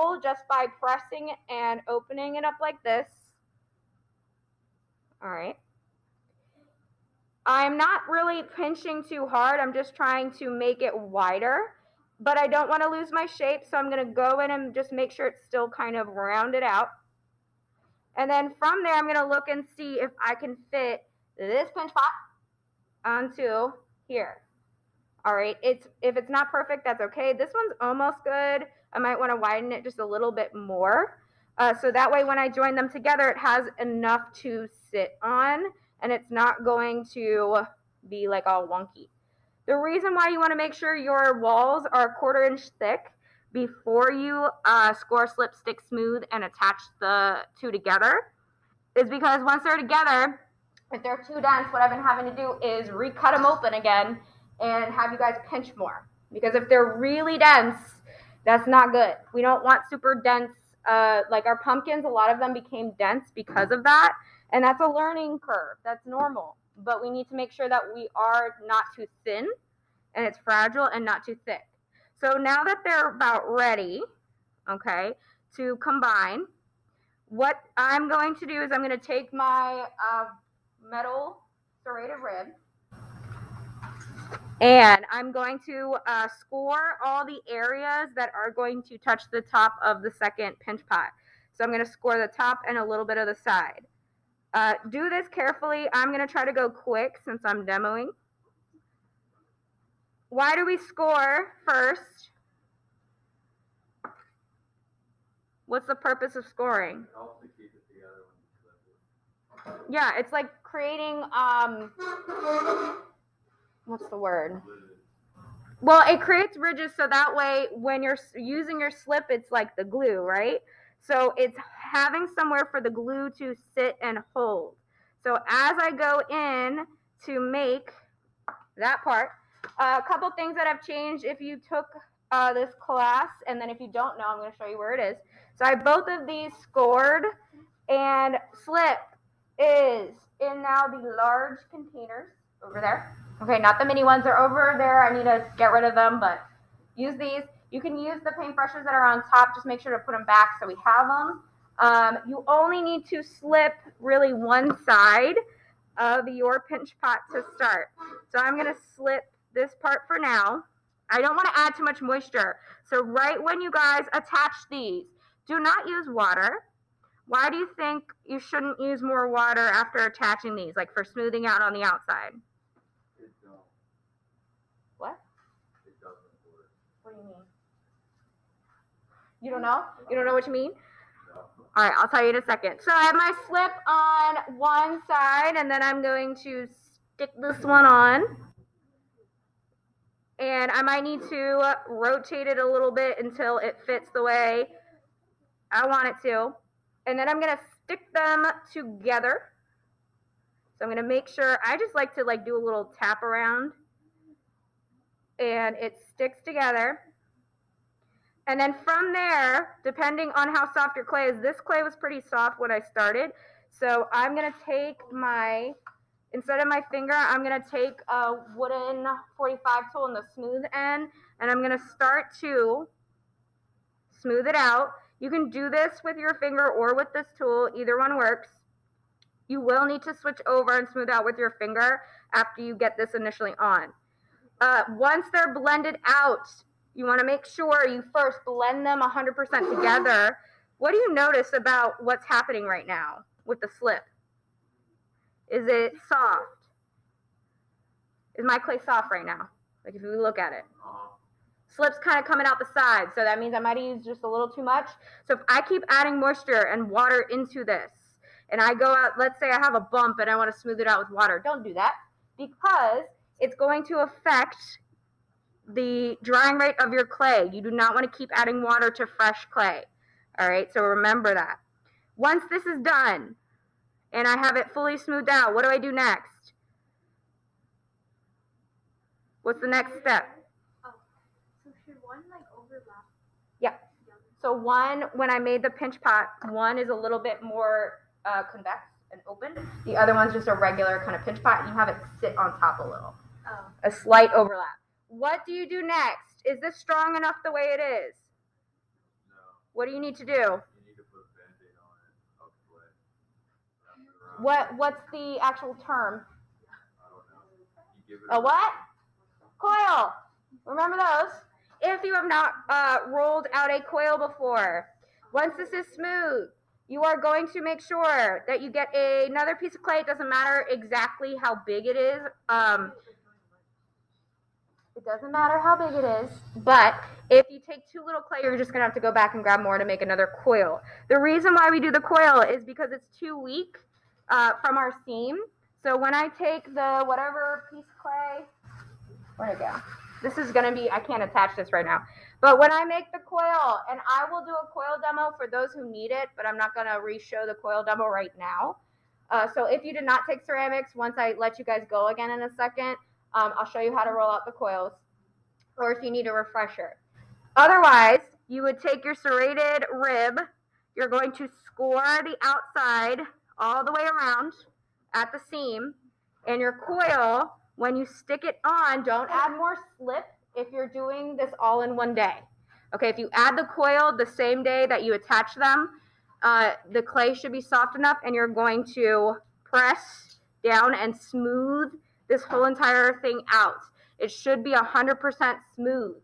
hole just by pressing and opening it up like this. All right. I'm not really pinching too hard. I'm just trying to make it wider, but I don't want to lose my shape. So I'm going to go in and just make sure it's still kind of rounded out. And then from there, I'm going to look and see if I can fit this pinch pot onto here. All right, if it's not perfect, that's okay. This one's almost good. I might want to widen it just a little bit more. So that way when I join them together, it has enough to sit on and it's not going to be like all wonky. The reason why you want to make sure your walls are 1/4 inch thick before you score, slip, stick, smooth, and attach the two together is because once they're together, if they're too dense, what I've been having to do is recut them open again and have you guys pinch more. Because if they're really dense, that's not good. We don't want super dense, like our pumpkins, a lot of them became dense because of that. And that's a learning curve. That's normal. But we need to make sure that we are not too thin and it's fragile and not too thick. So now that they're about ready, okay, to combine, what I'm going to do is I'm going to take my metal serrated rib and I'm going to score all the areas that are going to touch the top of the second pinch pot. So I'm going to score the top and a little bit of the side. Do this carefully. I'm going to try to go quick since I'm demoing. Why do we score first? What's the purpose of scoring? It helps to keep it together when you flip it. Yeah, it's like creating, what's the word? Well, it creates ridges so that way when you're using your slip, it's like the glue, right? So it's having somewhere for the glue to sit and hold. So as I go in to make that part, a couple things that have changed if you took this class, and then if you don't know, I'm going to show you where it is. So I have both of these scored, and slip is in now the large containers over there. Okay, not the mini ones. They're over there. I need to get rid of them, but use these. You can use the paintbrushes that are on top. Just make sure to put them back so we have them. You only need to slip really one side of your pinch pot to start. So I'm going to slip this part for now. I don't want to add too much moisture. So right when you guys attach these, do not use water. Why do you think you shouldn't use more water after attaching these, like for smoothing out on the outside? It don't. What? It doesn't work. What do you mean? You don't know? You don't know what you mean? No. All right, I'll tell you in a second. So I have my slip on one side, and then I'm going to stick this one on. And I might need to rotate it a little bit until it fits the way I want it to. And then I'm going to stick them together. So I'm going to make sure, I just like to do a little tap around. And it sticks together. And then from there, depending on how soft your clay is, this clay was pretty soft when I started. So I'm going to take instead of my finger, I'm going to take a wooden 45 tool in the smooth end, and I'm going to start to smooth it out. You can do this with your finger or with this tool. Either one works. You will need to switch over and smooth out with your finger after you get this initially on. Once they're blended out, you want to make sure you first blend them 100% together. What do you notice about what's happening right now with the slip? Is it soft? Is my clay soft right now? Like if you look at it. Slip's kind of coming out the side, so that means I might have used just a little too much. So if I keep adding moisture and water into this, and I go out, let's say I have a bump and I want to smooth it out with water, don't do that, because it's going to affect the drying rate of your clay. You do not want to keep adding water to fresh clay. All right, so remember that. Once this is done and I have it fully smoothed out, what do I do next? What's the next step? Oh, so should one overlap? Yeah. So one, when I made the pinch pot, one is a little bit more convex and open. The other one's just a regular kind of pinch pot. You have it sit on top a little. Oh. A slight overlap. What do you do next? Is this strong enough the way it is? What do you need to do? You need to put a Band-Aid on it of clay. Wrap it around. What's the actual term? I don't know. You give it A what? Coil. Remember those? If you have not rolled out a coil before, once this is smooth, you are going to make sure that you get another piece of clay. It doesn't matter exactly how big it is. It doesn't matter how big it is, but if you take too little clay, you're just going to have to go back and grab more to make another coil. The reason why we do the coil is because it's too weak from our seam. So when I take the whatever piece of clay, where'd it go? This is going to be, I can't attach this right now. But when I make the coil, and I will do a coil demo for those who need it, but I'm not going to re-show the coil demo right now. So if you did not take ceramics, once I let you guys go again in a second, I'll show you how to roll out the coils, or if you need a refresher. Otherwise, you would take your serrated rib, you're going to score the outside all the way around at the seam, and your coil, when you stick it on, don't add more slip if you're doing this all in one day. Okay, if you add the coil the same day that you attach them, the clay should be soft enough, and you're going to press down and smooth this whole entire thing out. It should be 100% smooth.